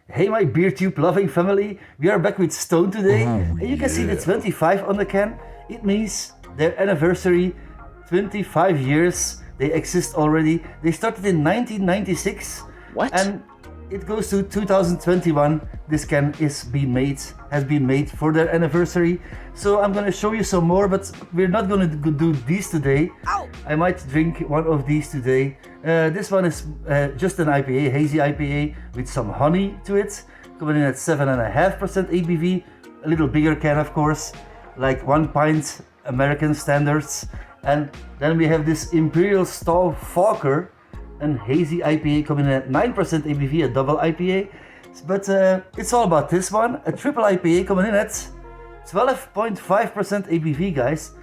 Hey my beer tube loving family, we are back with Stone today, and you can see the yeah. 25 on the can. It means their anniversary, 25 years, they exist already. They started in 1996. What? And it goes to 2021. This can has been made for their anniversary. So I'm gonna show you some more, but we're not gonna do these today. Ow. I might drink one of these today. This one is just an IPA, hazy IPA with some honey to it, coming in at 7.5% ABV. A little bigger can, of course, like 1 pint American standards. And then we have this Imperial Stout Fokker, and hazy IPA coming in at 9% ABV, a double IPA. But it's all about this one, a triple IPA coming in at 12.5% ABV, guys.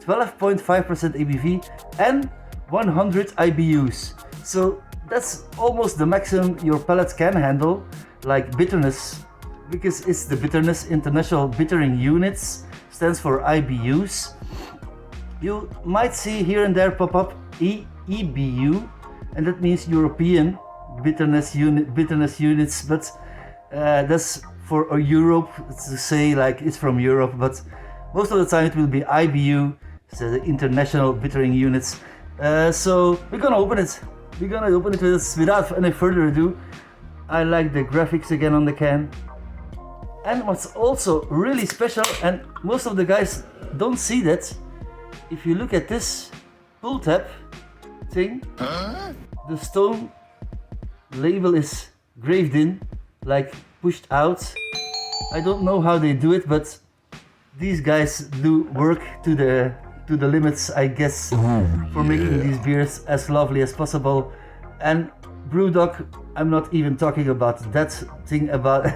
12.5% ABV and 100 IBUs. So that's almost the maximum your palate can handle, like bitterness, because it's the Bitterness International Bittering Units, stands for IBUs. You might see here and there pop up EBU, and that means European bitterness units, but that's for Europe, to say like it's from Europe, but most of the time it will be IBU, so the International Bittering Units. So we're gonna open it. We're gonna open it without any further ado. I like the graphics again on the can. And what's also really special, and most of the guys don't see that, if you look at this pull tab thing, the Stone label is graved in, like pushed out. I don't know how they do it, but these guys do work to the limits, I guess, for making these beers as lovely as possible. And Brewdog, I'm not even talking about that thing about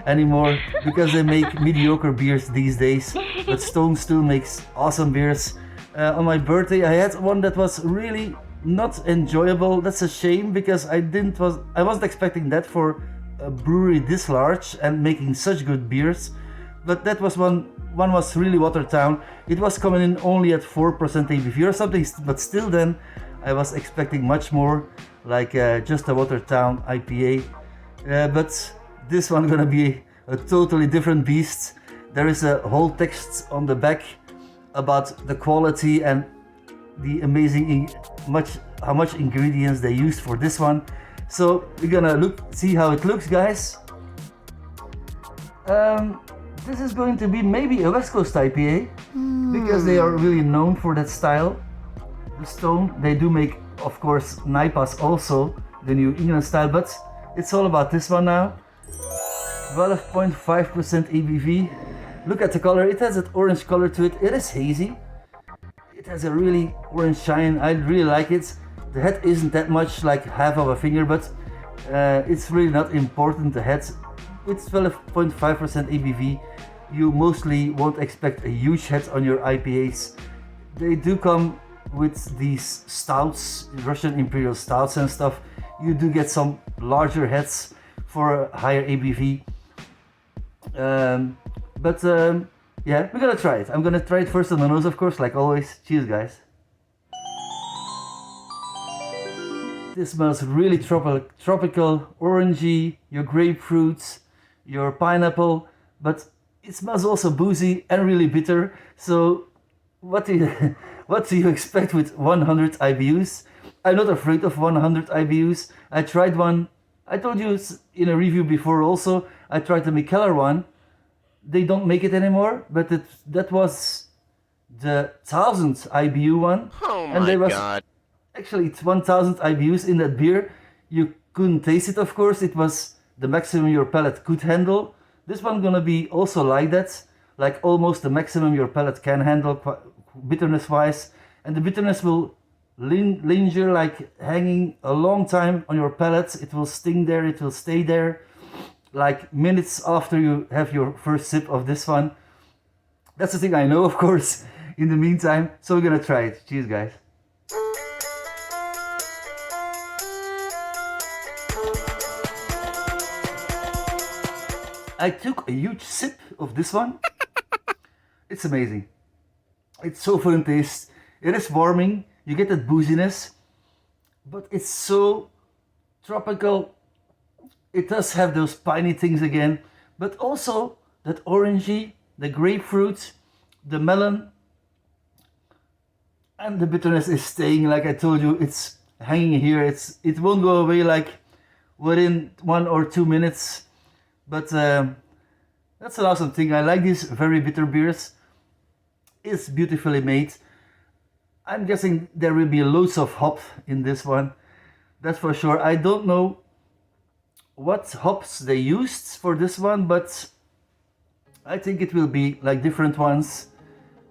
anymore, because they make mediocre beers these days, but Stone still makes awesome beers. On my birthday I had one that was really not enjoyable. That's a shame, because I wasn't expecting that for a brewery this large and making such good beers. But that was one was really watered down. It was coming in only at 4% ABV or something, but still then I was expecting much more, like just a watered down IPA. But this one gonna be a totally different beast. There is a whole text on the back about the quality and the amazing how much ingredients they used for this one. So we're gonna see how it looks, guys. This is going to be maybe a West Coast IPA, because they are really known for that style. The Stone, they do make, of course, NIPAs also, the New England style, but it's all about this one now. 12.5% ABV. Look at the color, it has that orange color to it. It is hazy. It has a really orange shine. I really like it. The head isn't that much, like half of a finger, but it's really not important, the head. It's 12.5% ABV. You mostly won't expect a huge head on your IPAs. They do come with these stouts, Russian Imperial stouts and stuff. You do get some larger heads for a higher ABV. Yeah, we're gonna try it. I'm gonna try it first on the nose, of course, like always. Cheers, guys. This smells really tropical, orangey, your grapefruits, your pineapple, but it smells also boozy and really bitter. So what do you expect with 100 IBUs? I'm not afraid of 100 IBUs. I tried one, I told you in a review before also, I tried the Mikkeller one. They don't make it anymore, but that was the 1000 IBU one. Oh and my was, god. Actually, it's 1000 IBUs in that beer. You couldn't taste it, of course. It was the maximum your palate could handle. This one gonna be also like that, like almost the maximum your palate can handle, bitterness wise. And the bitterness will linger, like hanging a long time on your palate. It will sting there, it will stay there, like minutes after you have your first sip of this one. That's the thing I know, of course, in the meantime. So we're gonna try it. Cheers, guys. I took a huge sip of this one. It's amazing. It's so full in taste. It is warming. You get that booziness, but it's so tropical it does have those piney things again, but also that orangey, the grapefruit, the melon, and the bitterness is staying. Like I told you, it's hanging here. It won't go away like within 1 or 2 minutes. But that's an awesome thing. I like these very bitter beers. It's beautifully made. I'm guessing there will be loads of hop in this one. That's for sure. I don't know what hops they used for this one, but I think it will be like different ones,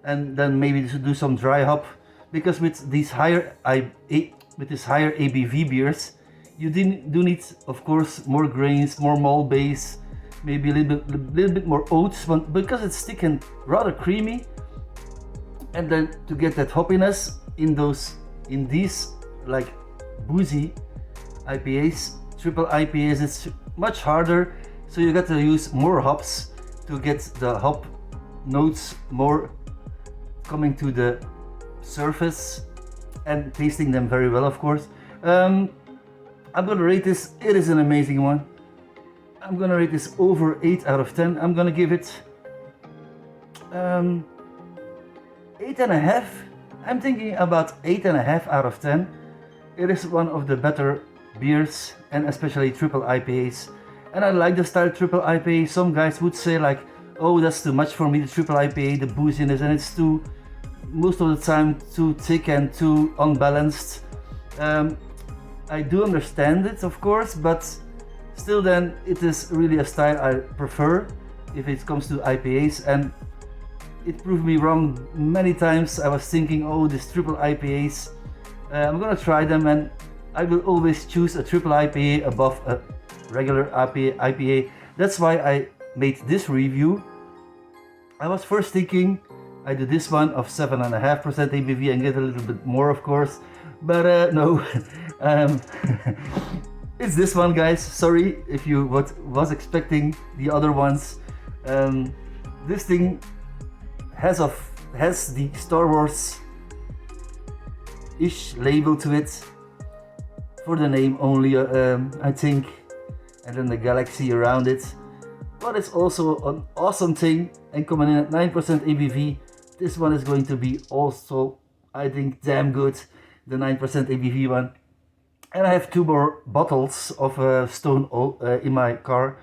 and then maybe to do some dry hop, because with these higher ABV beers, you do need, of course, more grains, more malt base, maybe a little bit more oats, but because it's thick and rather creamy, and then to get that hoppiness in these like boozy IPAs, triple IPAs, it's much harder. So you got to use more hops to get the hop notes more coming to the surface and tasting them very well, of course. I'm gonna rate this. It is an amazing one. I'm gonna rate this over 8 out of 10. I'm gonna give it 8.5. I'm thinking about 8.5 out of 10. It is one of the better beers, and especially triple IPAs. And I like the style triple IPA. Some guys would say like, oh, that's too much for me, the triple IPA, the booziness, and it's too, most of the time, too thick and too unbalanced. I do understand it, of course, but still then it is really a style I prefer if it comes to IPAs, and it proved me wrong many times. I was thinking, oh, these triple IPAs, I'm gonna try them, and I will always choose a triple IPA above a regular IPA. That's why I made this review. I was first thinking I do this one of 7.5% ABV and get a little bit more, of course, but no. It's this one, guys. Sorry if you was expecting the other ones. This thing has the Star Wars-ish label to it, for the name only, I think, and then the galaxy around it. But it's also an awesome thing, and coming in at 9% ABV, this one is going to be also, I think, damn good, the 9% ABV one. And I have 2 more bottles of Stone in my car,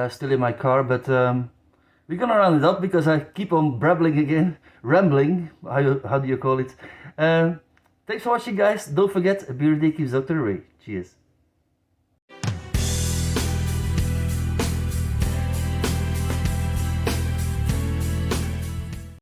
still in my car, but we're gonna round it up because I keep on rambling, how do you call it? Thanks for watching, guys. Don't forget, a beer day keeps Dr. Ray. Cheers.